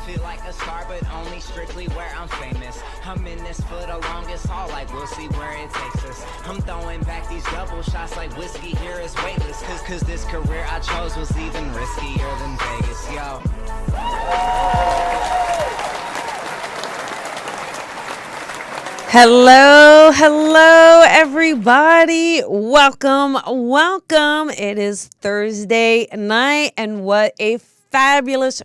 feel like a star, but only strictly where I'm famous. I'm in this for the longest haul, like we'll see where it takes us. I'm throwing back these double shots like whiskey here is weightless. Cause this career I chose was even riskier than Vegas, yo. Hello, everybody. Welcome. It is Thursday night, and what a fabulous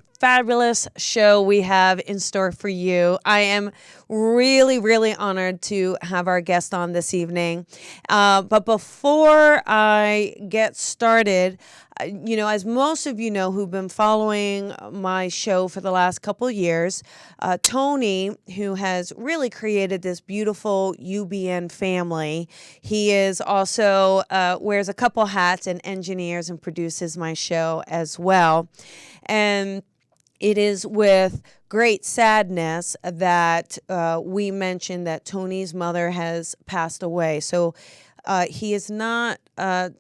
show we have in store for you. I am really honored to have our guest on this evening. But before I get started, as most of you know who've been following my show for the last couple years, Tony, who has really created this beautiful UBN family, he is also wears a couple hats and engineers and produces my show as well. And it is with great sadness that we mentioned that Tony's mother has passed away. So he is not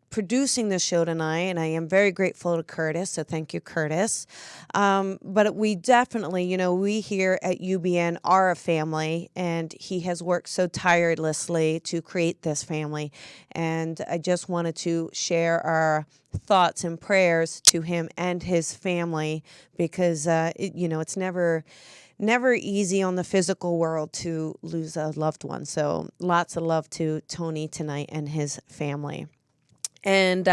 producing the show tonight, and I am very grateful to Curtis, so thank you, Curtis. But we definitely, we here at UBN are a family, and he has worked so tirelessly to create this family. And I just wanted to share our thoughts and prayers to him and his family, because it's never easy on the physical world to lose a loved one. So lots of love to Tony tonight and his family. And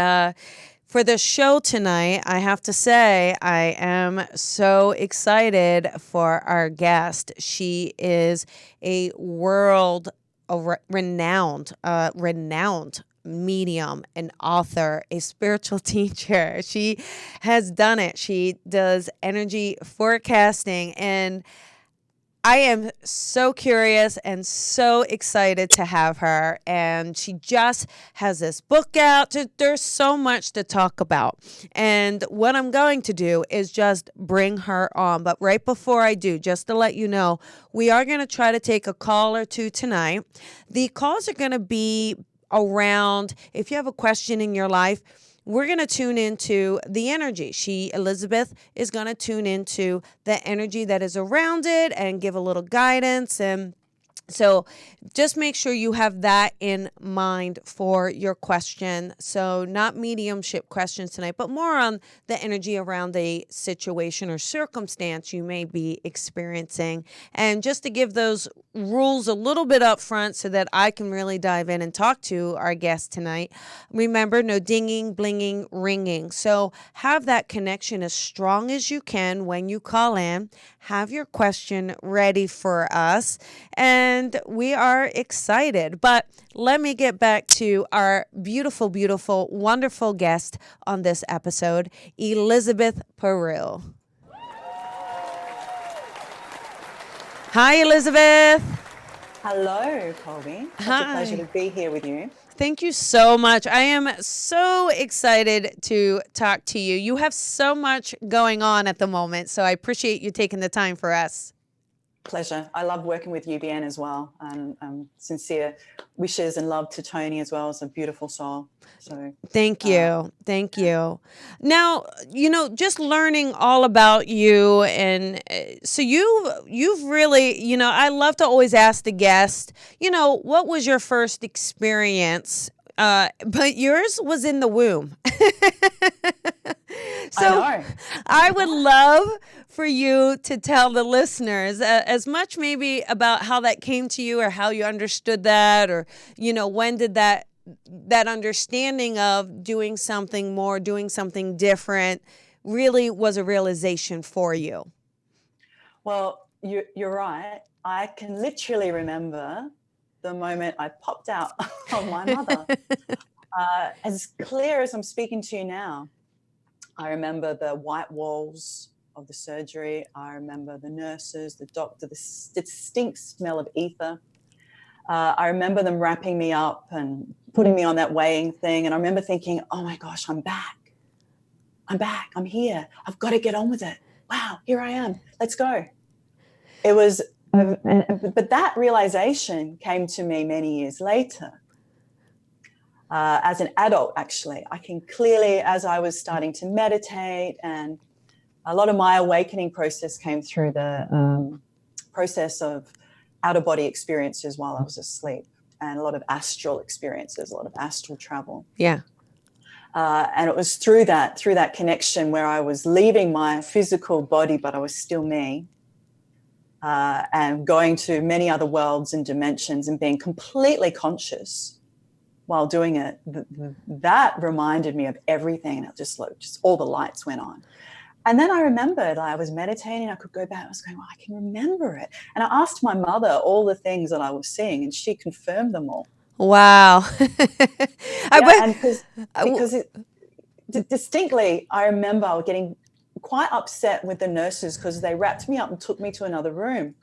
for the show tonight, I have to say I am so excited for our guest. She is a renowned medium, an author, a spiritual teacher. She has done it. She does energy forecasting, and I am so curious and so excited to have her. And she just has this book out. There's so much to talk about. And what I'm going to do is just bring her on. But right before I do, just to let you know, we are going to try to take a call or two tonight. The calls are going to be around, if you have a question in your life, we're going to tune into the energy. Elizabeth, is going to tune into the energy that is around it and give a little guidance. And so just make sure you have that in mind for your question. So not mediumship questions tonight, but more on the energy around a situation or circumstance you may be experiencing. And just to give those rules a little bit up front so that I can really dive in and talk to our guest tonight. Remember, no dinging, blinging, ringing. So have that connection as strong as you can when you call in. Have your question ready for us. And we are excited. But let me get back to our beautiful, wonderful guest on this episode, Elizabeth Peru. Hi, Elizabeth. Hello, Colby. Such a pleasure to be here with you. Thank you so much. I am so excited to talk to you. You have so much going on at the moment, so I appreciate you taking the time for us. Pleasure. I love working with UBN as well. Sincere wishes and love to Tony as well. It's a beautiful soul. So Thank you. Now, just learning all about you, and so you've really, I love to always ask the guest, what was your first experience? But yours was in the womb. So I would love for you to tell the listeners as much maybe about how that came to you or how you understood that, or, when did that understanding of doing something more, doing something different really was a realization for you. Well, you're right. I can literally remember the moment I popped out of my mother. As clear as I'm speaking to you now. I remember the white walls of the surgery. I remember the nurses, the doctor, the distinct smell of ether. I remember them wrapping me up and putting me on that weighing thing. And I remember thinking, oh my gosh, I'm back. I'm here. I've got to get on with it. Wow, here I am. Let's go. It was, but that realization came to me many years later. As an adult, actually, I can clearly, as I was starting to meditate and a lot of my awakening process came through the process of out-of-body experiences while I was asleep, and a lot of astral experiences, a lot of astral travel. Yeah. And it was through that connection where I was leaving my physical body, but I was still me, and going to many other worlds and dimensions and being completely conscious while doing it. That reminded me of everything. It just all the lights went on. And then I remembered I was meditating. I could go back. I was going, well, I can remember it. And I asked my mother all the things that I was seeing, and she confirmed them all. Wow. And because distinctly, I remember getting quite upset with the nurses because they wrapped me up and took me to another room.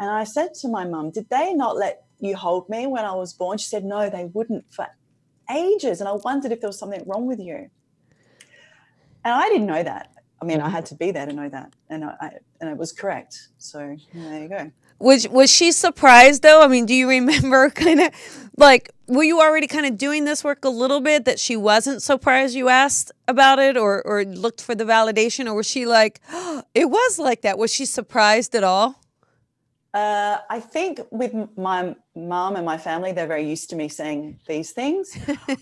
And I said to my mum, did they not let you hold me when I was born? She said, no, they wouldn't for ages. And I wondered if there was something wrong with you. And I didn't know that. I mean, I had to be there to know that. And it was correct. So there you go. Was she surprised though? I mean, do you remember kind of like, were you already kind of doing this work a little bit that she wasn't surprised you asked about it or looked for the validation? Or was she like, oh, it was like that? Was she surprised at all? I think with my mom and my family, they're very used to me saying these things.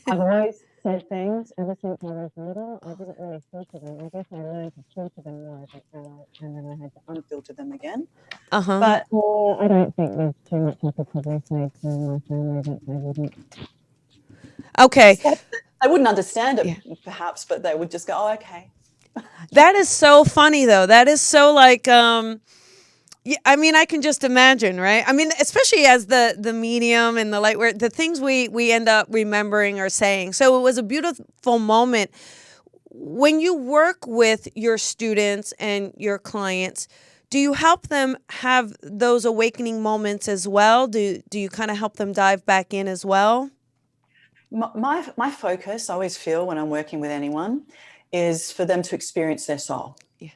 I've always said things ever since I was little. I didn't really filter them. I guess I learned to filter them more as an adult, and then I had to unfilter them again. Uh-huh. But I don't think there's too much I could probably say to my family that they wouldn't. Okay. I wouldn't understand it, perhaps, but they would just go, oh, okay. That is so funny, though. That is so like, yeah, I mean, I can just imagine, right? I mean, especially as the medium and the light, where the things we end up remembering or saying. So it was a beautiful moment. When you work with your students and your clients, do you help them have those awakening moments as well? Do you kind of help them dive back in as well? My focus, I always feel when I'm working with anyone, is for them to experience their soul. Yeah.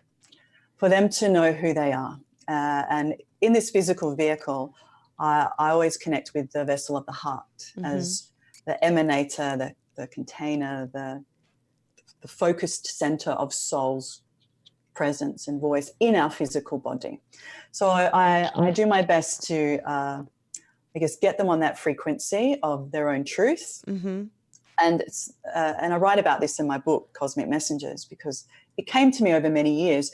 For them to know who they are. And in this physical vehicle, I always connect with the vessel of the heart as the emanator, the container, the focused center of soul's presence and voice in our physical body. So I do my best to, I guess, get them on that frequency of their own truth. Mm-hmm. And I write about this in my book, Cosmic Messengers, because it came to me over many years.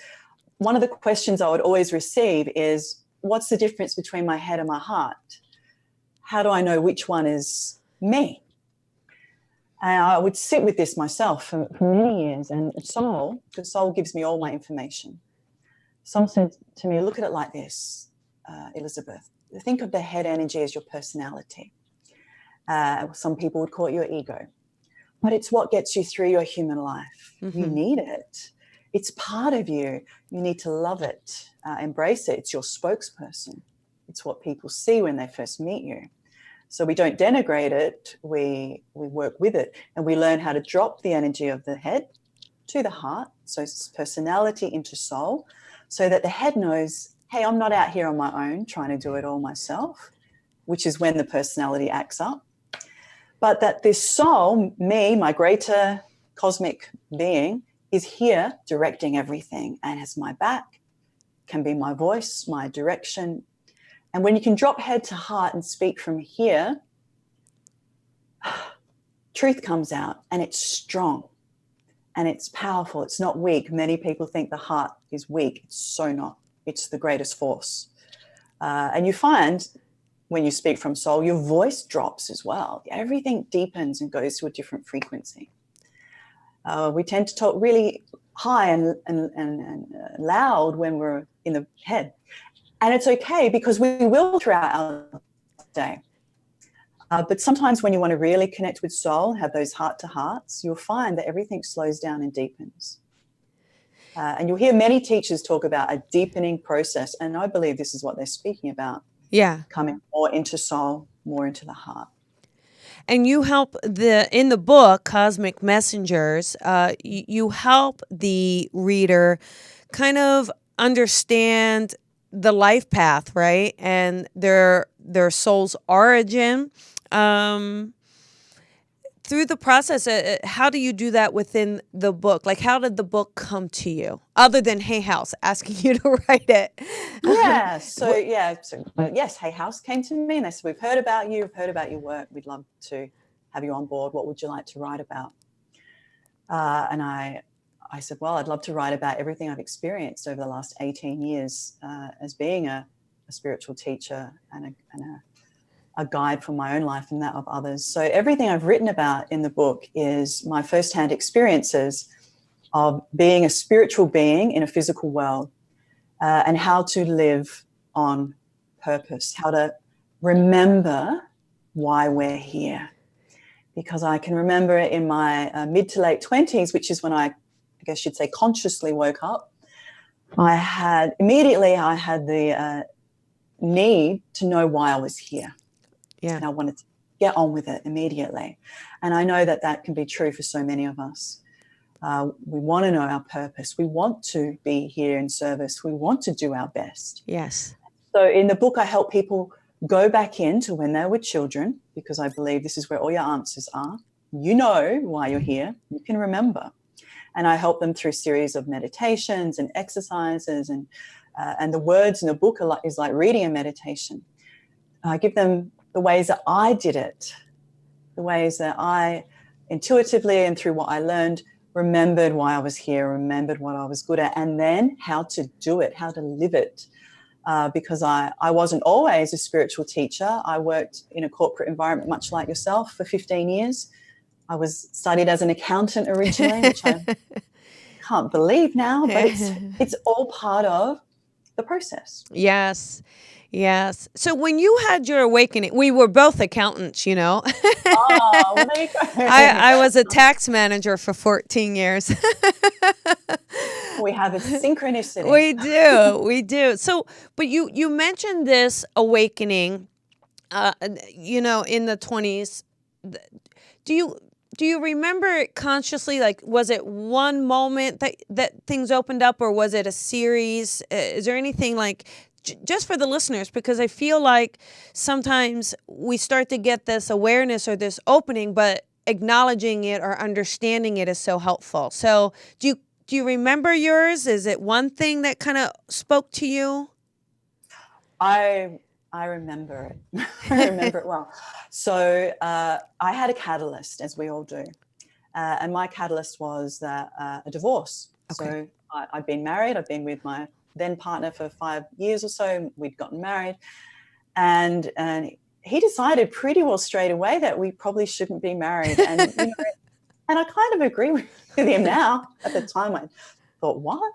One of the questions I would always receive is, what's the difference between my head and my heart? How do I know which one is me? And I would sit with this myself for many years. And the soul gives me all my information. Soul said to me, look at it like this, Elizabeth. Think of the head energy as your personality. Some people would call it your ego. But it's what gets you through your human life. Mm-hmm. You need it. It's part of you. You need to love it, embrace it. It's your spokesperson. It's what people see when they first meet you. So we don't denigrate it. We work with it, and we learn how to drop the energy of the head to the heart. So it's personality into soul, so that the head knows, hey, I'm not out here on my own trying to do it all myself, which is when the personality acts up. But that this soul, me, my greater cosmic being, is here directing everything and has my back, can be my voice, my direction. And when you can drop head to heart and speak from here, truth comes out, and it's strong and it's powerful. It's not weak. Many people think the heart is weak. It's so not. It's the greatest force. And you find when you speak from soul, your voice drops as well. Everything deepens and goes to a different frequency. We tend to talk really high and loud when we're in the head. And it's okay, because we will throughout our day. But sometimes when you want to really connect with soul, have those heart-to-hearts, you'll find that everything slows down and deepens. And you'll hear many teachers talk about a deepening process, and I believe this is what they're speaking about. Yeah. Coming more into soul, more into the heart. And you help in the book, Cosmic Messengers, you help the reader kind of understand the life path, right? And their soul's origin. Tell through the process, how do you do that within the book? Like, how did the book come to you, other than Hay House asking you to write it? Yeah. So yes, Hay House came to me and they said, we've heard about you, we've heard about your work. We'd love to have you on board. What would you like to write about? And I said, well, I'd love to write about everything I've experienced over the last 18 years as being a spiritual teacher and a guide for my own life and that of others. So everything I've written about in the book is my firsthand experiences of being a spiritual being in a physical world, and how to live on purpose, how to remember why we're here. Because I can remember in my mid to late 20s, which is when I guess you'd say consciously woke up, I had the need to know why I was here. Yeah. And I wanted to get on with it immediately. And I know that can be true for so many of us. We want to know our purpose. We want to be here in service. We want to do our best. Yes. So in the book, I help people go back into when they were children, because I believe this is where all your answers are. You know why you're here. You can remember. And I help them through a series of meditations and exercises. And the words in the book is like reading a meditation. I give them the ways that I did it, the ways that I intuitively and through what I learned remembered why I was here, remembered what I was good at, and then how to do it, how to live it. Because I wasn't always a spiritual teacher. I worked in a corporate environment, much like yourself, for 15 years. I was studied as an accountant originally, which I can't believe now, but it's all part of the process. Yes. Yes. So when you had your awakening, we were both accountants, you know. Oh, well, there you go. I was a tax manager for 14 years. We have a synchronicity. We do. So, but you mentioned this awakening, you know, in the 20s. Do you remember it consciously? Like, was it one moment that things opened up, or was it a series? Is there anything like, just for the listeners, because I feel like sometimes we start to get this awareness or this opening, but acknowledging it or understanding it is so helpful. So do you remember yours? Is it one thing that kind of spoke to you? I remember it. I remember it well. So I had a catalyst, as we all do. And my catalyst was a divorce. Okay. So I'd been married. I'd been with my then partner for 5 years or so. We'd gotten married. And he decided pretty well straight away that we probably shouldn't be married. And, you know, and I kind of agree with him now. At the time, I thought, what?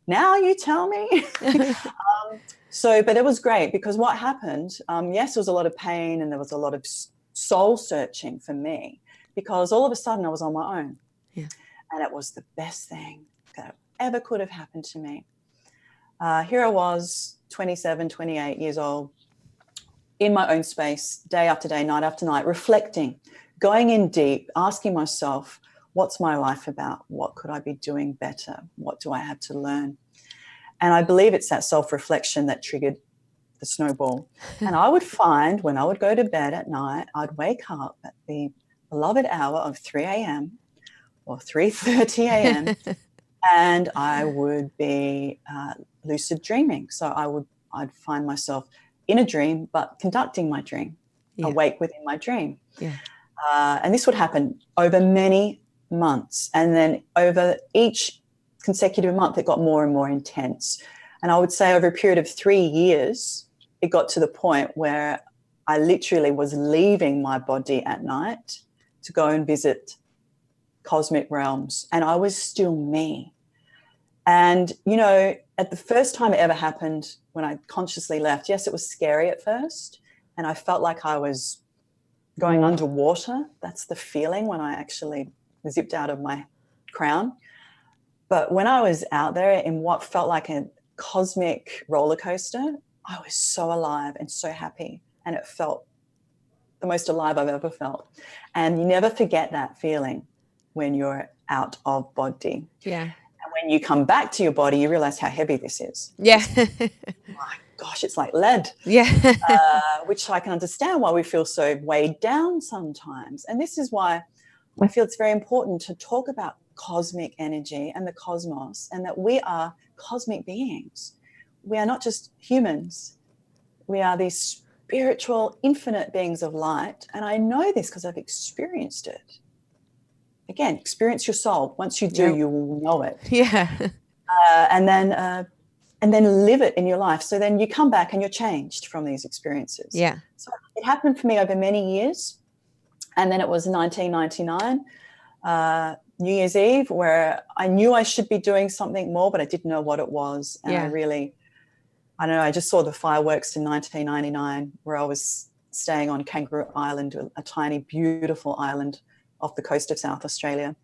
Now you tell me? But it was great, because what happened, yes, there was a lot of pain and there was a lot of soul searching for me, because all of a sudden I was on my own. Yeah. And it was the best thing that ever could have happened to me. Here I was, 27, 28 years old, in my own space, day after day, night after night, reflecting, going in deep, asking myself, what's my life about? What could I be doing better? What do I have to learn? And I believe it's that self-reflection that triggered the snowball. And I would find when I would go to bed at night, I'd wake up at the beloved hour of 3 a.m. or 3:30 a.m. and I would be lucid dreaming. So I'd find myself in a dream, but conducting my dream, awake within my dream. Yeah. And this would happen over many months. And then over each consecutive month, it got more and more intense. And I would say over a period of 3 years, it got to the point where I literally was leaving my body at night to go and visit cosmic realms. And I was still me. And, you know, at the first time it ever happened, when I consciously left, yes, it was scary at first. And I felt like I was going underwater. That's the feeling when I actually zipped out of my crown. But when I was out there in what felt like a cosmic roller coaster, I was so alive and so happy. And it felt the most alive I've ever felt. And you never forget that feeling when you're out of body. Yeah. And when you come back to your body, you realize how heavy this is. Yeah. My gosh, it's like lead. Yeah. Which I can understand why we feel so weighed down sometimes. And this is why I feel it's very important to talk about cosmic energy and the cosmos, and that we are cosmic beings. We are not just humans. We are these spiritual, infinite beings of light. And I know this because I've experienced it. Again, experience your soul. Once you do, Yep. you will know it. Yeah. And then live it in your life. So then you come back and you're changed from these experiences. Yeah. So it happened for me over many years. And then it was 1999, New Year's Eve, where I knew I should be doing something more, but I didn't know what it was. And Yeah. I don't know, I just saw the fireworks in 1999, where I was staying on Kangaroo Island, a tiny, beautiful island off the coast of South Australia.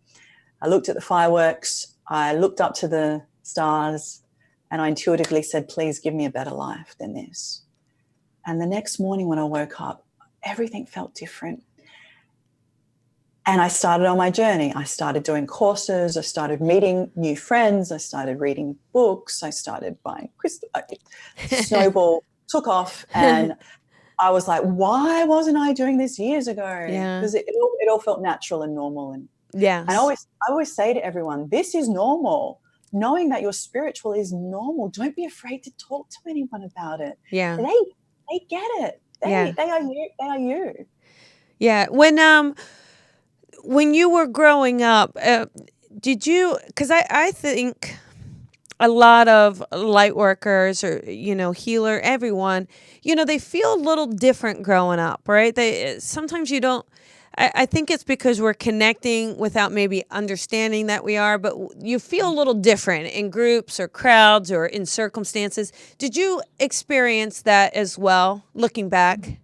I looked at the fireworks, I looked up to the stars, and I intuitively said, please give me a better life than this. And the next morning when I woke up, everything felt different. And I started on my journey. I started doing courses. I started meeting new friends. I started reading books. I started buying crystal. Snowball took off. And I was like, why wasn't I doing this years ago? Yeah. Because it all felt natural and normal. And Yes. I always say to everyone, this is normal. Knowing that you're spiritual is normal. Don't be afraid to talk to anyone about it. Yeah. They get it. Yeah. They are you. They are you. Yeah. When you were growing up, did you, because I think a lot of light workers or, healer, everyone, they feel a little different growing up, right? Sometimes you don't, I think it's because we're connecting without maybe understanding that we are, but you feel a little different in groups or crowds or in circumstances. Did you experience that as well, looking back?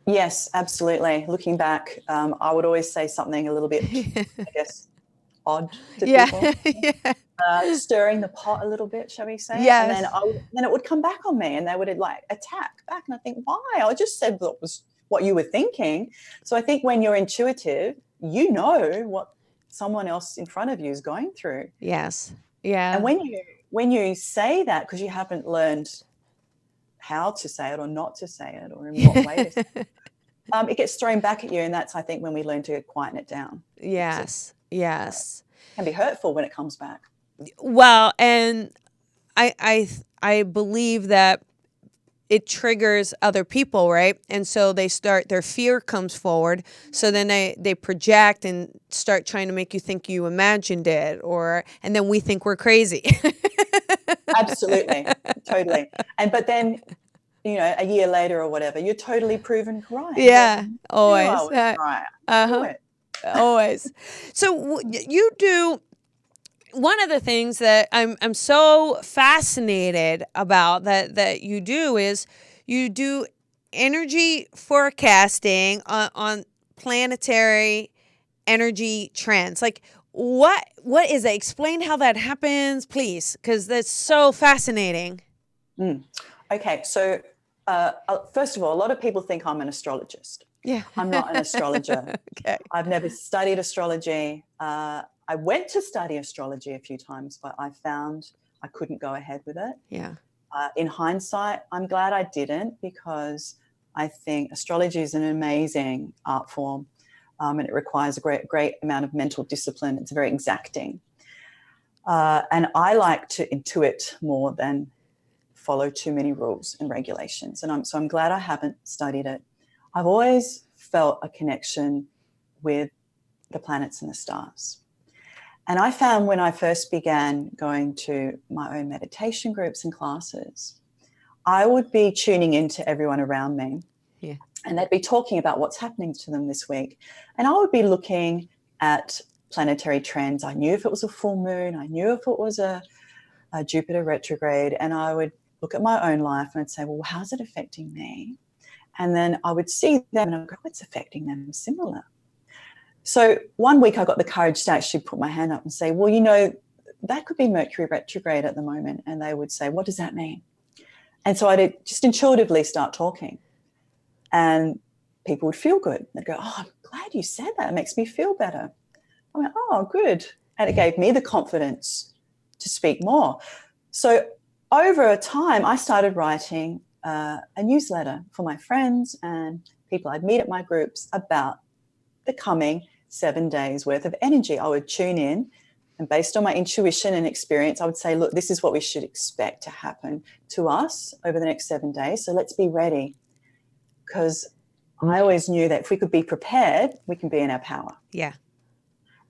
Yes, absolutely. Looking back, I would always say something a little bit, I guess, odd to people. Yeah. Stirring the pot a little bit, shall we say? Yes. And then it would come back on me, and they would attack back. And I think, why? I just said what was what you were thinking. So I think when you're intuitive, you know what someone else in front of you is going through. Yes. Yeah. And when you say that, because you haven't learned how to say it or not to say it or in what way to say it, it gets thrown back at you. And that's, I think, when we learn to quieten it down. Yes. Yes. It can be hurtful when it comes back. Well, and I believe that it triggers other people, right? And so their fear comes forward. So then they project and start trying to make you think you imagined it, and then we think we're crazy. Absolutely. Totally. But then, a year later or whatever, you're totally proven correct. Yeah. Always. I was right. Do it. Always. So you do. One of the things that I'm so fascinated about that you do is you do energy forecasting on planetary energy trends. Like what is it? Explain how that happens, please, because that's so fascinating. Okay, so first of all, a lot of people think I'm an astrologist. Yeah. I'm not an astrologer. Okay. I've never studied astrology. I went to study astrology a few times, but I found I couldn't go ahead with it. Yeah. In hindsight, I'm glad I didn't, because I think astrology is an amazing art form, and it requires a great amount of mental discipline. It's very exacting. And I like to intuit more than follow too many rules and regulations. And I'm glad I haven't studied it. I've always felt a connection with the planets and the stars. And I found when I first began going to my own meditation groups and classes, I would be tuning into everyone around me. Yeah. And they'd be talking about what's happening to them this week. And I would be looking at planetary trends. I knew if it was a full moon. I knew if it was a Jupiter retrograde. And I would look at my own life and I'd say, well, how's it affecting me? And then I would see them and I'd go, it's affecting them similar. So one week I got the courage to actually put my hand up and say, well, that could be Mercury retrograde at the moment. And they would say, what does that mean? And so I'd just intuitively start talking. And people would feel good. They'd go, oh, I'm glad you said that. It makes me feel better. I went, oh, good. And it gave me the confidence to speak more. So over a time, I started writing a newsletter for my friends and people I'd meet at my groups about the coming 7 days worth of energy. I would tune in, and based on my intuition and experience, I would say, look, this is what we should expect to happen to us over the next 7 days. So let's be ready. Because I always knew that if we could be prepared, we can be in our power. Yeah.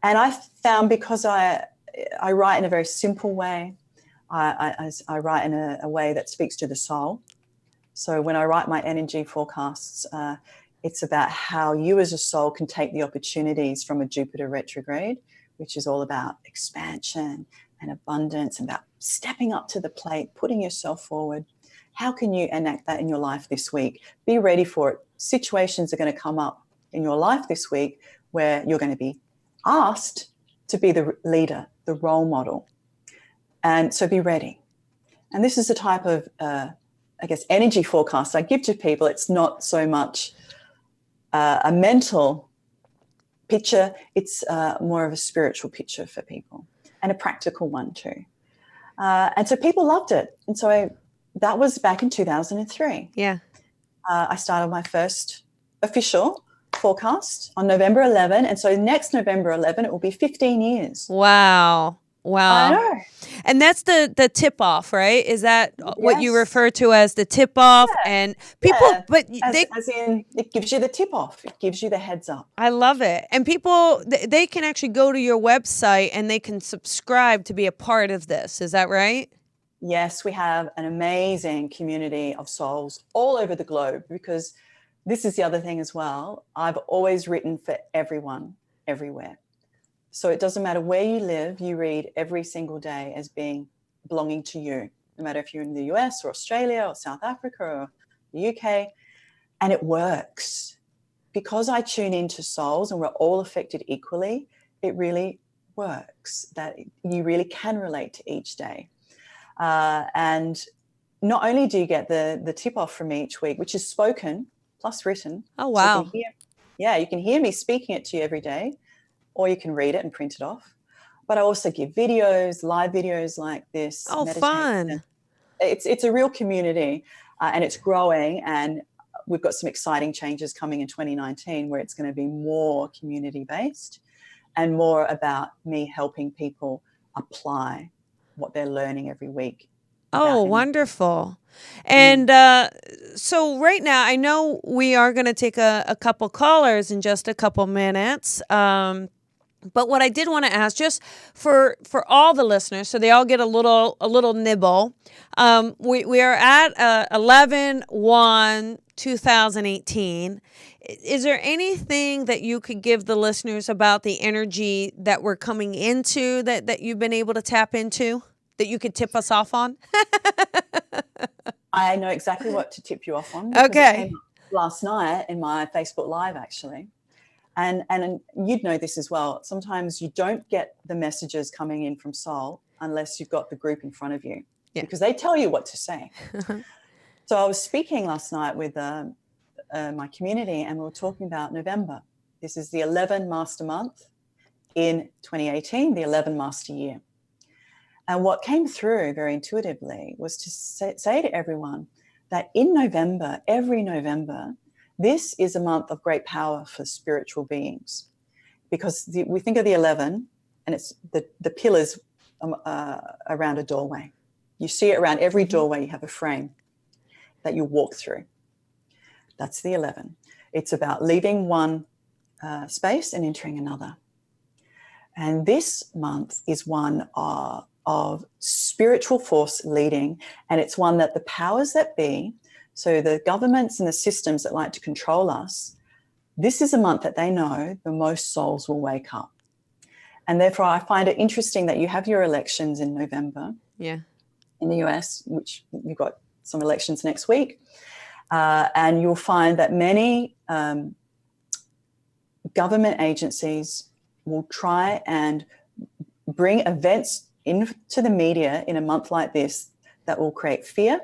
And I found, because I write in a very simple way, I write in a way that speaks to the soul. So when I write my energy forecasts, it's about how you as a soul can take the opportunities from a Jupiter retrograde, which is all about expansion and abundance, and about stepping up to the plate, putting yourself forward. How can you enact that in your life this week? Be ready for it. Situations are going to come up in your life this week where you're going to be asked to be the leader, the role model. And so be ready. And this is the type of, energy forecast I give to people. It's not so much a mental picture. It's more of a spiritual picture for people, and a practical one too. And so people loved it. And so that was back in 2003. Yeah. I started my first official forecast on November 11. And so next November 11, it will be 15 years. Wow. I know. And that's the tip off, right? Is that what you Yes. refer to as the tip off? Yeah. And people, Yeah. but As in, it gives you the tip off. It gives you the heads up. I love it. And people, they can actually go to your website and they can subscribe to be a part of this. Is that right? Yes, we have an amazing community of souls all over the globe, because this is the other thing as well. I've always written for everyone, everywhere. So it doesn't matter where you live, you read every single day as being belonging to you, no matter if you're in the US or Australia or South Africa or the UK. And it works. Because I tune into souls and we're all affected equally, it really works, that you really can relate to each day. And not only do you get the tip off from me each week, which is spoken plus written. Oh, wow. So you can hear me speaking it to you every day, or you can read it and print it off. But I also give videos, live videos like this. Oh, fun. It's a real community, and it's growing. And we've got some exciting changes coming in 2019 where it's going to be more community-based and more about me helping people apply what they're learning every week. Oh, wonderful. And so right now, I know we are going to take a couple callers in just a couple minutes. But what I did want to ask, just for all the listeners, so they all get a little nibble, we are at 11/1/2018. Is there anything that you could give the listeners about the energy that we're coming into that you've been able to tap into, that you could tip us off on? I know exactly what to tip you off on. Okay. It came up last night in my Facebook Live, actually. And you'd know this as well. Sometimes you don't get the messages coming in from soul unless you've got the group in front of you, because they tell you what to say. So I was speaking last night with my community, and we were talking about November. This is the 11 Master Month in 2018, the 11 Master Year. And what came through very intuitively was to say to everyone that in November, every November, this is a month of great power for spiritual beings, because we think of the 11, and it's the pillars around a doorway. You see it around every doorway. You have a frame that you walk through. That's the 11. It's about leaving one space and entering another. And this month is one of spiritual force leading, and it's one that the powers that be, so the governments and the systems that like to control us, this is a month that they know the most souls will wake up. And therefore, I find it interesting that you have your elections in November in the US, which you've got some elections next week. And you'll find that many government agencies will try and bring events into the media in a month like this that will create fear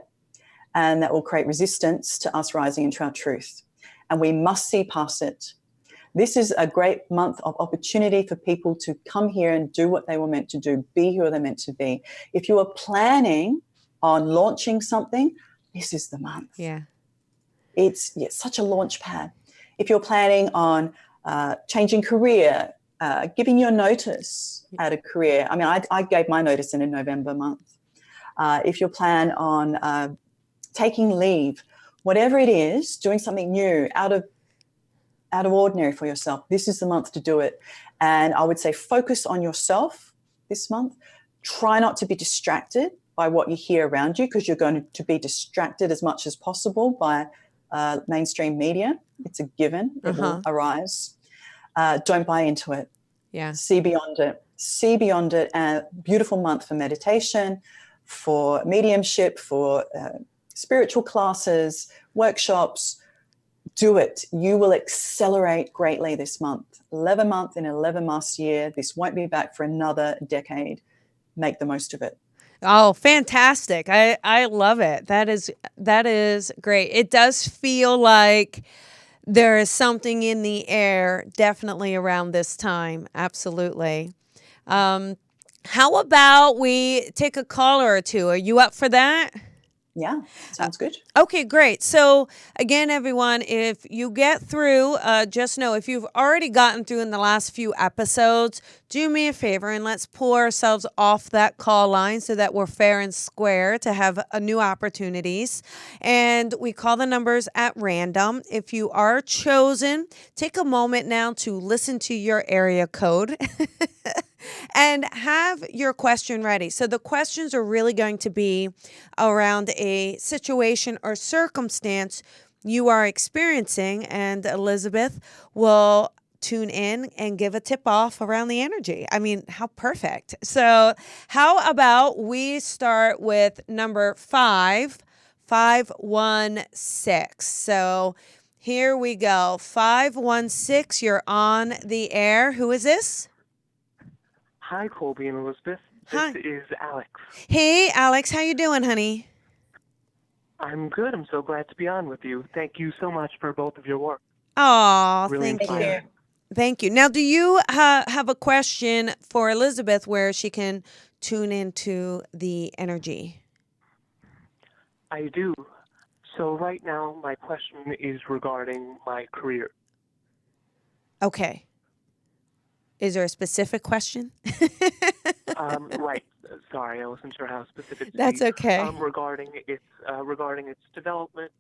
and that will create resistance to us rising into our truth. And we must see past it. This is a great month of opportunity for people to come here and do what they were meant to do, be who they're meant to be. If you are planning on launching something, this is the month. Yeah. It's such a launch pad. If you're planning on changing career, giving your notice at a career. I mean, I gave my notice in a November month. If you plan on taking leave, whatever it is, doing something new, out of ordinary for yourself, this is the month to do it. And I would say focus on yourself this month. Try not to be distracted by what you hear around you, because you're going to be distracted as much as possible by mainstream media. It's a given. It will arise. Don't buy into it. Yeah. See beyond it. See beyond it. A beautiful month for meditation, for mediumship, for spiritual classes, workshops. Do it. You will accelerate greatly this month. 11 month in 11 months year. This won't be back for another decade. Make the most of it. Oh, fantastic. I love it. That is great. It does feel like there is something in the air definitely around this time. Absolutely. How about we take a caller or two? Are you up for that? Yeah, sounds good. Okay, great. So again, everyone, if you get through, just know if you've already gotten through in the last few episodes, do me a favor and let's pull ourselves off that call line so that we're fair and square to have new opportunities. And we call the numbers at random. If you are chosen, take a moment now to listen to your area code. And have your question ready. So the questions are really going to be around a situation or circumstance you are experiencing, and Elizabeth will tune in and give a tip off around the energy. I mean, how perfect. So how about we start with number 516. So here we go. 516, you're on the air. Who is this? Hi, Colby and Elizabeth. Hi. This is Alex. Hey, Alex. How you doing, honey? I'm good. I'm so glad to be on with you. Thank you so much for both of your work. Oh, Really thank you. inspiring. Thank you. Now, do you have a question for Elizabeth where she can tune into the energy? I do. So right now, my question is regarding my career. Okay. Is there a specific question? Right. Sorry, I wasn't sure how specific to That's be. okay. Regarding its development,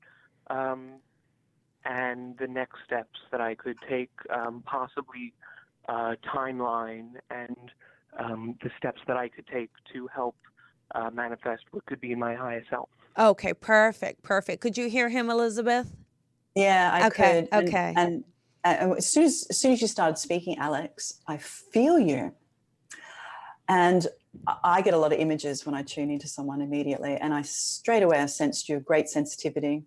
and the next steps that I could take, possibly timeline, and the steps that I could take to help manifest what could be my highest self. Okay, perfect. Could you hear him, Elizabeth? Yeah, I Okay, could. okay. And as soon as you started speaking, Alex, I feel you. And I get a lot of images when I tune into someone immediately. And I straight away sensed your great sensitivity,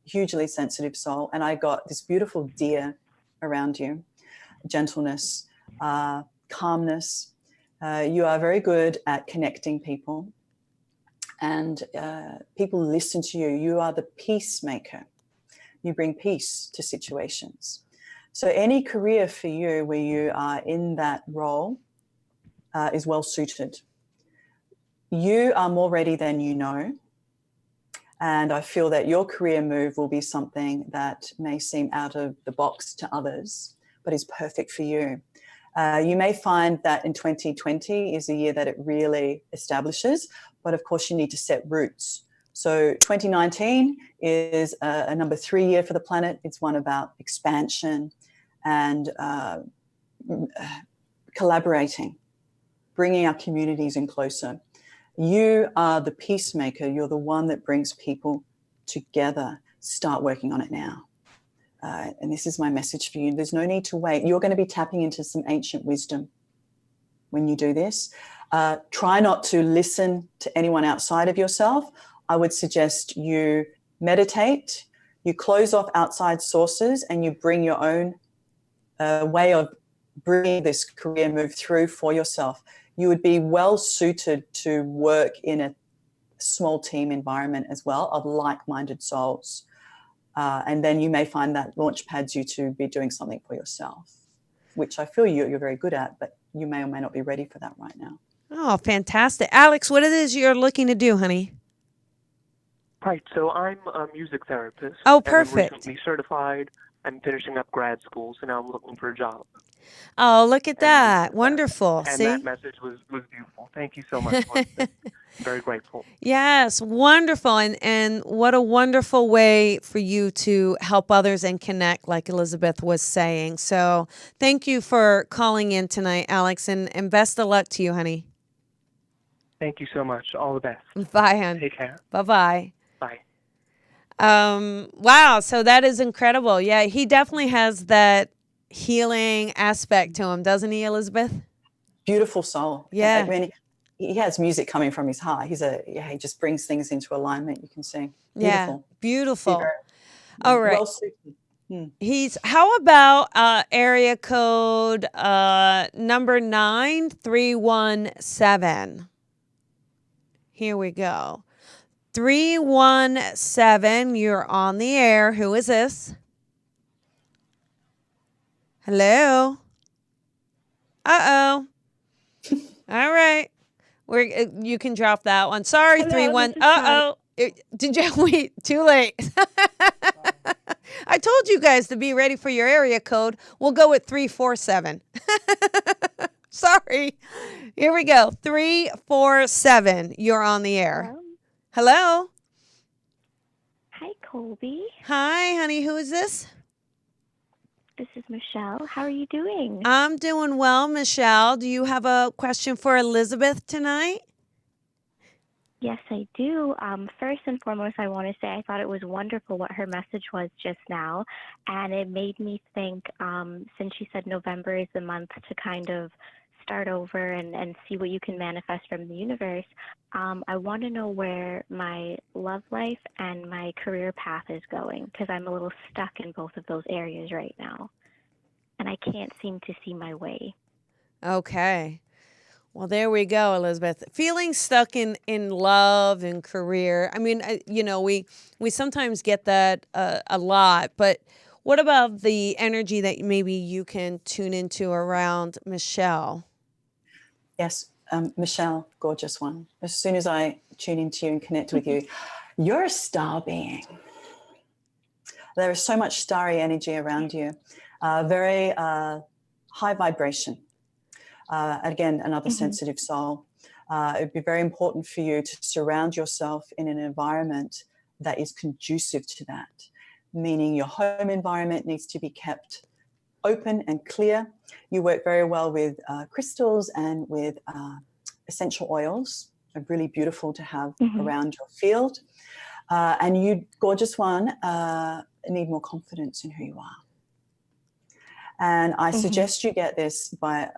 hugely sensitive soul. And I got this beautiful deer around you, gentleness, calmness. You are very good at connecting people. And people listen to you. You are the peacemaker. You bring peace to situations. So any career for you where you are in that role is well suited. You are more ready than you know. And I feel that your career move will be something that may seem out of the box to others, but is perfect for you. You may find that in 2020 is a year that it really establishes, but of course you need to set roots. So 2019 is a number 3 year for the planet. It's one about expansion and collaborating, bringing our communities in closer. You are the peacemaker. You're the one that brings people together. Start working on it now. And this is my message for you. There's no need to wait. You're going to be tapping into some ancient wisdom when you do this. Try not to listen to anyone outside of yourself. I would suggest you meditate, you close off outside sources, and you bring your own way of bringing this career move through for yourself. You would be well suited to work in a small team environment as well of like-minded souls. And then you may find that launch pads you to be doing something for yourself, which I feel you're very good at, but you may or may not be ready for that right now. Oh, fantastic. Alex, what it is you're looking to do, honey? Right. So I'm a music therapist. Oh, And I'm perfect. recently certified I'm finishing up grad school, so now I'm looking for a job. Oh, look at And that. Wonderful. and that See? message was beautiful. Thank you so much, Elizabeth. I'm very grateful. Yes, wonderful. And what a wonderful way for you to help others and connect, like Elizabeth was saying. So thank you for calling in tonight, Alex, and best of luck to you, honey. Thank you so much. All the best. Bye, hon. Take care. Bye-bye. Bye. Wow, so that is incredible. Yeah, he definitely has that healing aspect to him, doesn't he, Elizabeth? Beautiful soul. Yeah. I mean, he has music coming from his heart. He just brings things into alignment. You can see. Yeah, Beautiful. beautiful. All right. Well suited. How about area code number 9317? Here we go. 317, you're on the air. Who is this? Hello? Uh-oh. All right. You can drop that one. Sorry, Hello, 31. this is Patty. Uh-oh. Did you wait? Too late. I told you guys to be ready for your area code. We'll go with 347. Sorry. Here we go. 347. You're on the air. Hello. Hi, Colby. Hi, honey. Who is this? This is Michelle. How are you doing? I'm doing well, Michelle. Do you have a question for Elizabeth tonight? Yes, I do. First and foremost, I want to say I thought it was wonderful what her message was just now. And it made me think, since she said November is the month to kind of start over and see what you can manifest from the universe, I want to know where my love life and my career path is going, because I'm a little stuck in both of those areas right now. And I can't seem to see my way. Okay. Well, there we go, Elizabeth. Feeling stuck in love and career. I mean, we sometimes get that a lot, but what about the energy that maybe you can tune into around Michelle? Yes, Michelle, gorgeous one. As soon as I tune into you and connect with you, you're a star being. There is so much starry energy around you, very high vibration. Again, another sensitive soul. It would be very important for you to surround yourself in an environment that is conducive to that, meaning your home environment needs to be kept open and clear. You work very well with crystals and with essential oils. They're really beautiful to have around your field. And you, gorgeous one, need more confidence in who you are. And I suggest you get this by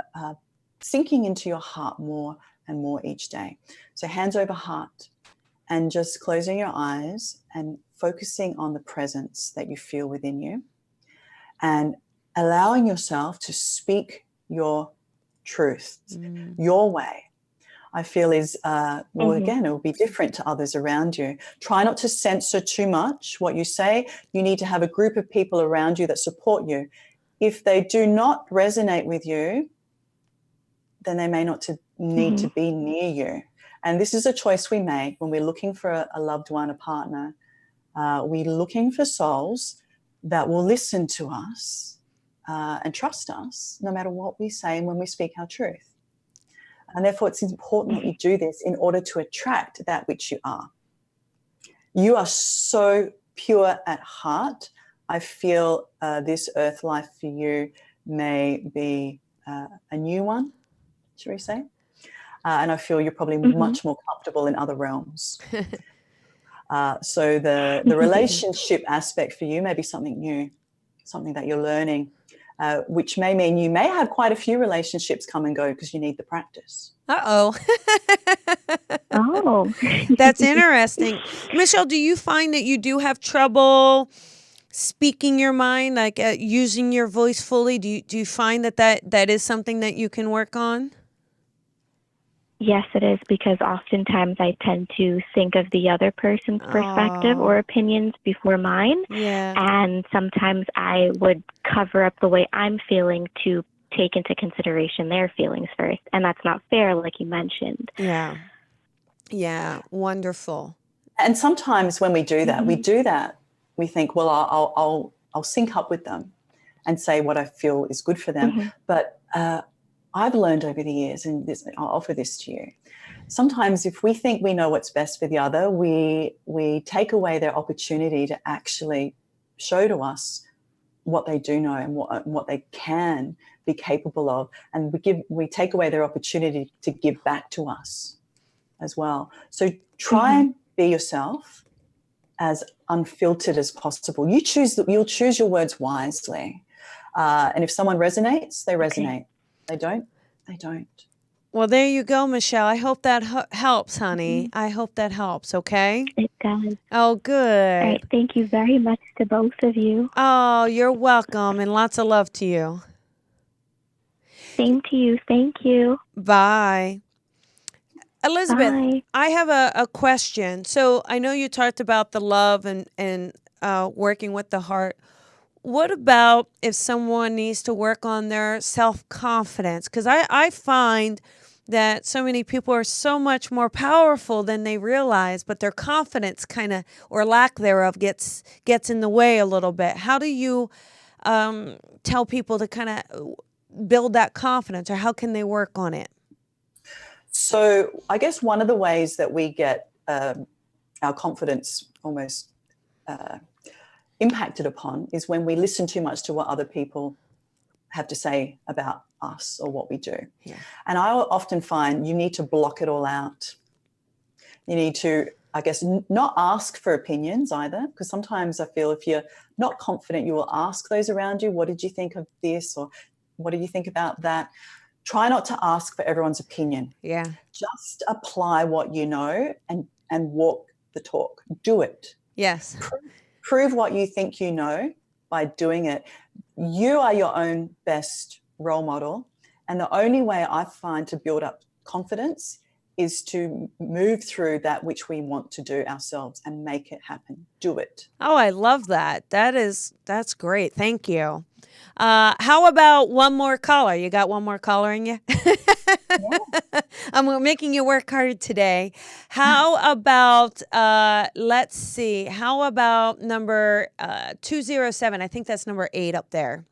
sinking into your heart more and more each day. So hands over heart and just closing your eyes and focusing on the presence that you feel within you and allowing yourself to speak your truth, your way. I feel is, again, it will be different to others around you. Try not to censor too much what you say. You need to have a group of people around you that support you. If they do not resonate with you, then they may not need to be near you. And this is a choice we make when we're looking for a loved one, a partner. We're looking for souls that will listen to us and trust us no matter what we say and when we speak our truth. And therefore, it's important that you do this in order to attract that which you are. You are so pure at heart. I feel this earth life for you may be a new one, shall we say? And I feel you're probably much more comfortable in other realms. So the relationship aspect for you may be something new, something that you're learning, which may mean you may have quite a few relationships come and go because you need the practice. Uh-oh. Oh. That's interesting. Michelle, do you find that you do have trouble speaking your mind, like using your voice fully? Do you find that is something that you can work on? Yes, it is, because oftentimes I tend to think of the other person's perspective or opinions before mine. Yeah. And sometimes I would cover up the way I'm feeling to take into consideration their feelings first. And that's not fair, like you mentioned. Yeah. Yeah. Wonderful. And sometimes when we do that, we think, well, I'll sync up with them and say what I feel is good for them. Mhm. But I've learned over the years, and I'll offer this to you. Sometimes if we think we know what's best for the other, we take away their opportunity to actually show to us what they do know and what they can be capable of. And we take away their opportunity to give back to us as well. So try and be yourself, as unfiltered as possible. You'll choose your words wisely. And if someone resonates, they resonate. They don't, they don't. Well, there you go, Michelle. I hope that helps, honey. I hope that helps, okay? It does. Oh, All good. right. Thank you very much to both of you. Oh, you're welcome, and lots of love to you. Same to you. Thank you. Bye. Elizabeth, Bye. I have a question. So I know you talked about the love and working with the heart. What about if someone needs to work on their self-confidence? Because I find that so many people are so much more powerful than they realize, but their confidence kind of, or lack thereof, gets in the way a little bit. How do you tell people to kind of build that confidence, or how can they work on it? So I guess one of the ways that we get our confidence almost impacted upon is when we listen too much to what other people have to say about us or what we do. Yeah. And I often find you need to block it all out. You need to, I guess, not ask for opinions either, because sometimes I feel if you're not confident, you will ask those around you, what did you think of this, or what did you think about that? Try not to ask for everyone's opinion. Yeah. Just apply what you know and walk the talk. Do it. Yes. Prove what you think you know by doing it. You are your own best role model. And the only way I find to build up confidence is to move through that which we want to do ourselves and make it happen. Do it. Oh, I love that. That's great. Thank you. How about one more caller? You got one more caller in you? Yeah. I'm making you work hard today. How about, let's see, how about number 207? I think that's number 8 up there.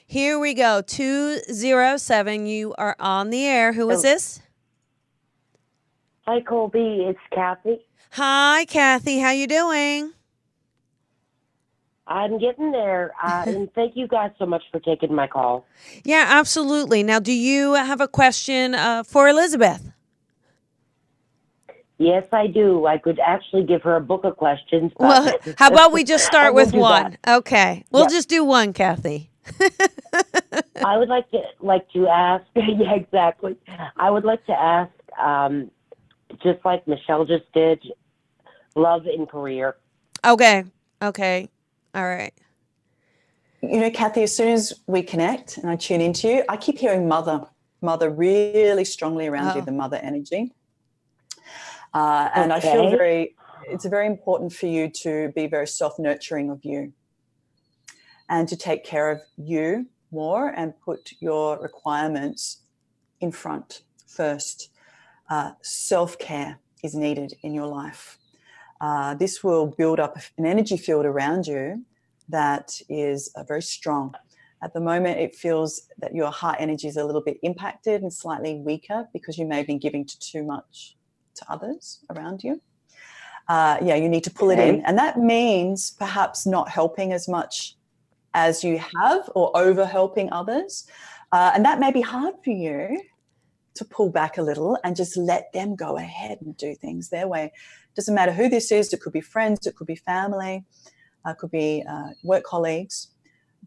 Here we go. 207, you are on the air. Who is this? Hi, Colby. It's Kathy. Hi, Kathy. How you doing? I'm getting there. And thank you guys so much for taking my call. Yeah, absolutely. Now, do you have a question for Elizabeth? Yes, I do. I could actually give her a book of questions. Well, how about we just start with do one? that. Okay. We'll Yep. just do one, Kathy. I would like to ask. Yeah, exactly. I would like to ask, just like Michelle just did, love in career. Okay. Okay. All right. You know, Kathy, as soon as we connect and I tune into you, I keep hearing mother really strongly around you, the mother energy. And I feel it's very important for you to be very self-nurturing of you and to take care of you more and put your requirements in front first. Self-care is needed in your life. This will build up an energy field around you that is very strong. At the moment, it feels that your heart energy is a little bit impacted and slightly weaker because you may have been giving too much to others around you. You need to pull it in. And that means perhaps not helping as much as you have or over helping others. And that may be hard for you to pull back a little and just let them go ahead and do things their way. Doesn't matter who this is. It could be friends. It could be family. It could be work colleagues.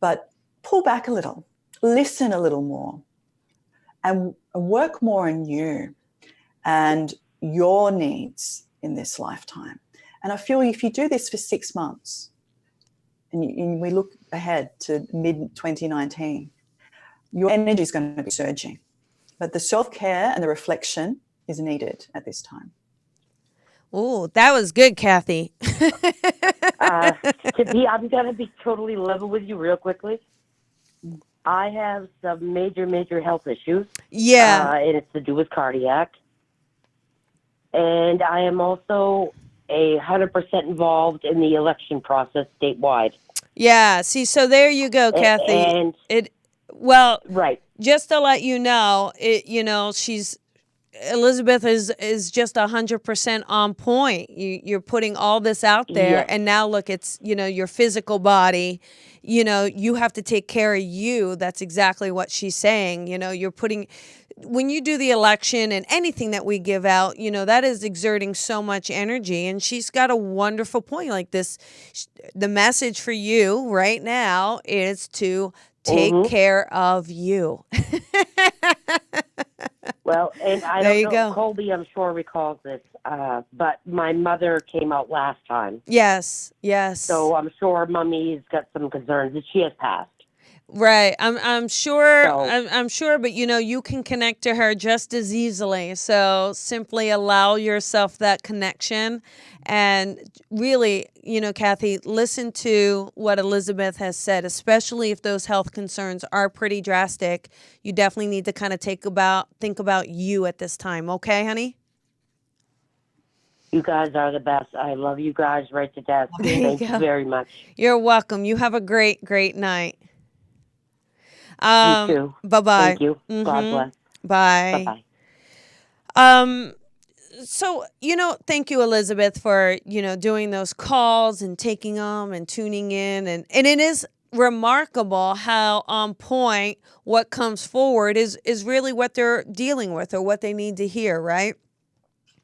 But pull back a little. Listen a little more. And work more on you and your needs in this lifetime. And I feel if you do this for 6 months and we look ahead to mid-2019, your energy is going to be surging. But the self-care and the reflection is needed at this time. Oh, that was good, Kathy. I'm going to be totally level with you real quickly. I have some major health issues. Yeah. And it's to do with cardiac. And I am also 100% involved in the election process statewide. Yeah. See, so there you go, Kathy. And well, right. just to let you know, Elizabeth is just 100% on point. You're putting all this out there, Yes. and now look, it's your physical body. You have to take care of you. That's exactly what she's saying. You're putting, when you do the election and anything that we give out, that is exerting so much energy. And she's got a wonderful point. Like this, the message for you right now is to take care of you. Well, and I There don't you know, go. Colby, I'm sure recalls this, but my mother came out last time. Yes. So I'm sure Mummy's got some concerns that she has passed. Right. I'm sure. So- I'm sure, but you can connect to her just as easily. So simply allow yourself that connection, and really, Kathy, listen to what Elizabeth has said, especially if those health concerns are pretty drastic. You definitely need to kind of think about you at this time. Okay, honey? You guys are the best. I love you guys right to death. Thank you very much. You're welcome. You have a great, great night. You too. Bye-bye. Thank you. God bless. Bye. Bye-bye. So, thank you, Elizabeth, for, doing those calls and taking them and tuning in. And it is remarkable how on point what comes forward is really what they're dealing with or what they need to hear, right?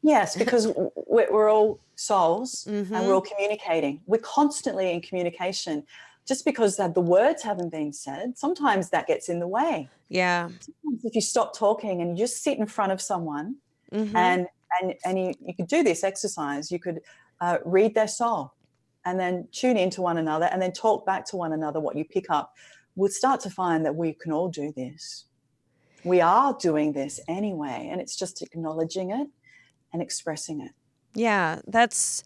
Yes, because we're all souls and we're all communicating. We're constantly in communication. Just because the words haven't been said, sometimes that gets in the way. Yeah. Sometimes if you stop talking and you just sit in front of someone and you could do this exercise, you could read their soul and then tune into one another and then talk back to one another what you pick up. We'll start to find that we can all do this. We are doing this anyway, and it's just acknowledging it and expressing it. Yeah, it's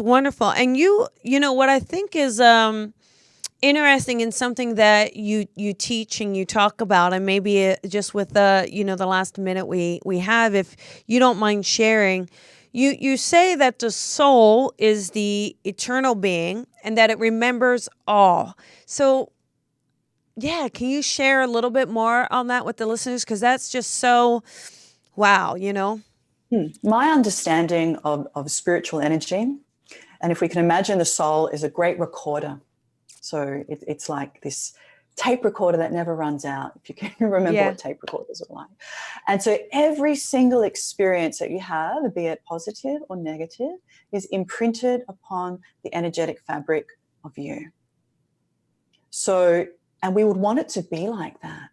wonderful. And what I think is interesting in something that you teach and you talk about, and maybe just with the last minute we have, if you don't mind sharing, you say that the soul is the eternal being and that it remembers all. So yeah, can you share a little bit more on that with the listeners? Because that's just so wow. My understanding of spiritual energy, and if we can imagine the soul is a great recorder. So it's like this tape recorder that never runs out, if you can remember what tape recorders are like. And so every single experience that you have, be it positive or negative, is imprinted upon the energetic fabric of you. So, and we would want it to be like that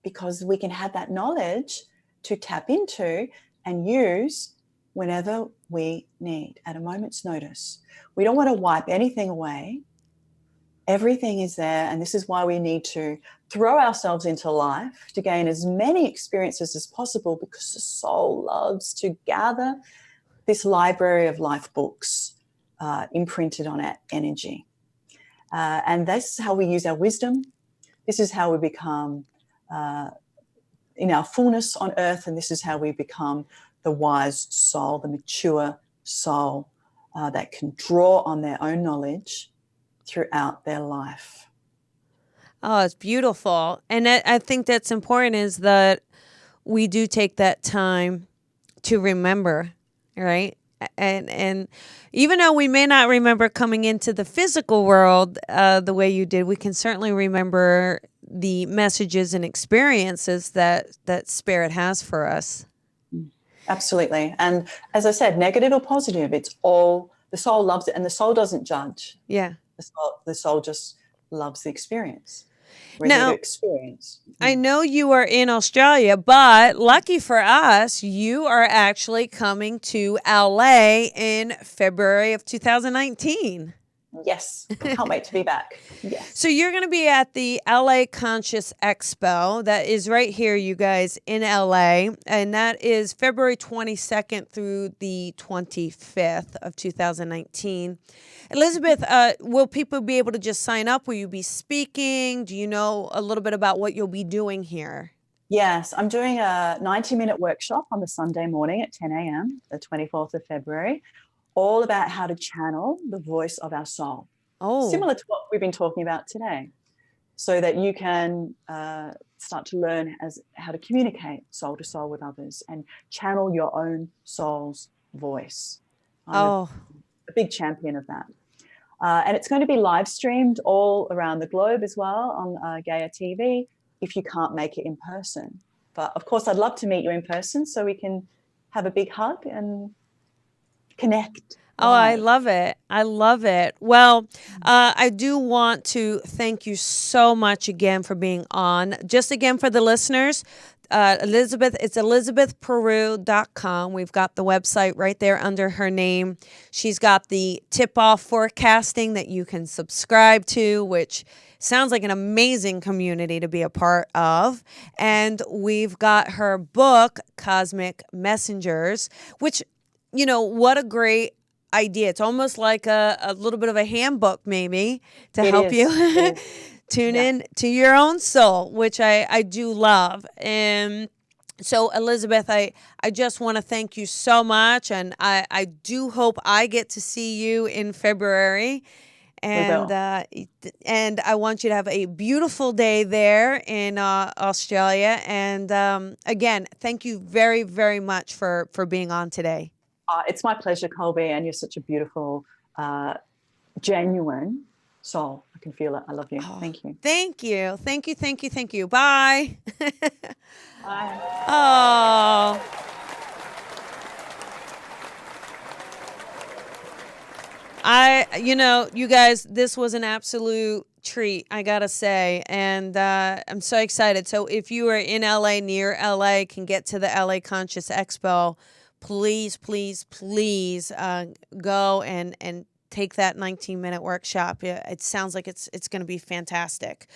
because we can have that knowledge to tap into and use whenever we need at a moment's notice. We don't want to wipe anything away. Everything is there, and this is why we need to throw ourselves into life to gain as many experiences as possible, because the soul loves to gather this library of life books imprinted on our energy. And this is how we use our wisdom. This is how we become in our fullness on earth, and this is how we become the wise soul, the mature soul that can draw on their own knowledge throughout their life. Oh, it's beautiful. And I think that's important, is that we do take that time to remember, right? And even though we may not remember coming into the physical world the way you did, we can certainly remember the messages and experiences that spirit has for us. Absolutely. And as I said, negative or positive, it's all, the soul loves it, and the soul doesn't judge. Yeah. The soul just loves the experience. We're Now, here to experience. I know you are in Australia, but lucky for us, you are actually coming to LA in February of 2019. Yes. Can't wait to be back. Yes. So you're going to be at the LA Conscious Expo. That is right here, you guys, in LA. And that is February 22nd through the 25th of 2019. Elizabeth, will people be able to just sign up? Will you be speaking? Do you know a little bit about what you'll be doing here? Yes, I'm doing a 90-minute workshop on the Sunday morning at 10 a.m., the 24th of February. all about how to channel the voice of our soul, similar to what we've been talking about today, so that you can start to learn how to communicate soul to soul with others and channel your own soul's voice. I'm a big champion of that. And it's going to be live streamed all around the globe as well on Gaia TV if you can't make it in person. But of course, I'd love to meet you in person so we can have a big hug and connect. Oh, I love it. I love it. Well, I do want to thank you so much again for being on. Just again for the listeners, Elizabeth, it's elizabethperu.com. We've got the website right there under her name. She's got the tip-off forecasting that you can subscribe to, which sounds like an amazing community to be a part of. And we've got her book, Cosmic Messengers, which, you know, what a great idea. It's almost like a little bit of a handbook maybe to help you tune in to your own soul, which I do love. And so Elizabeth, I just want to thank you so much. And I do hope I get to see you in February. And I want you to have a beautiful day there in Australia. And again, thank you very, very much for being on today. It's my pleasure, Colby, and you're such a beautiful, genuine soul. I can feel it. I love you. Thank you. Thank you. Thank you. Thank you. Thank you. Bye. Bye. Oh. You guys, this was an absolute treat, I gotta say, and I'm so excited. So if you are in LA, near LA, can get to the LA Conscious Expo, please, please, please go and take that 19-minute workshop. It sounds like it's going to be fantastic.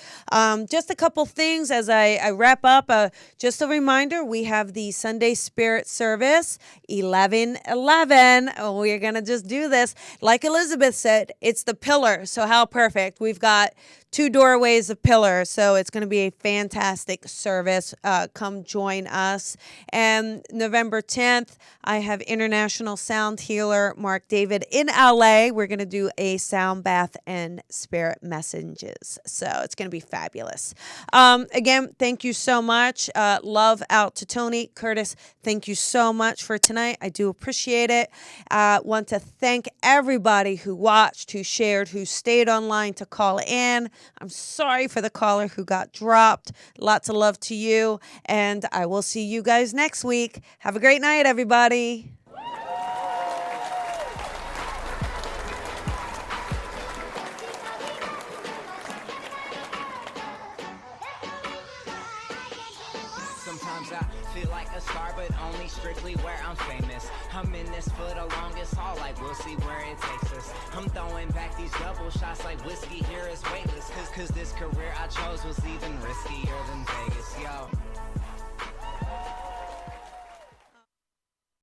Just a couple things as I wrap up. Just a reminder, we have the Sunday Spirit Service, 11:11. We're going to just do this. Like Elizabeth said, it's the pillar. So how perfect. We've got 2 doorways of pillars. So it's going to be a fantastic service. Come join us. And November 10th, I have international sound healer Mark David in LA. We're going to do a sound bath and spirit messages. So it's going to be fabulous. Again, thank you so much. Love out to Tony. Curtis, thank you so much for tonight. I do appreciate it. Want to thank everybody who watched, who shared, who stayed online to call in. I'm sorry for the caller who got dropped. Lots of love to you. And I will see you guys next week. Have a great night, everybody. Sometimes I feel like a star, but only strictly where I'm famous. I'm in this for the longest haul, like we'll see where it takes us. I'm throwing back these double shots like whiskey here is weightless. Cause this career I chose was even riskier than Vegas, yo.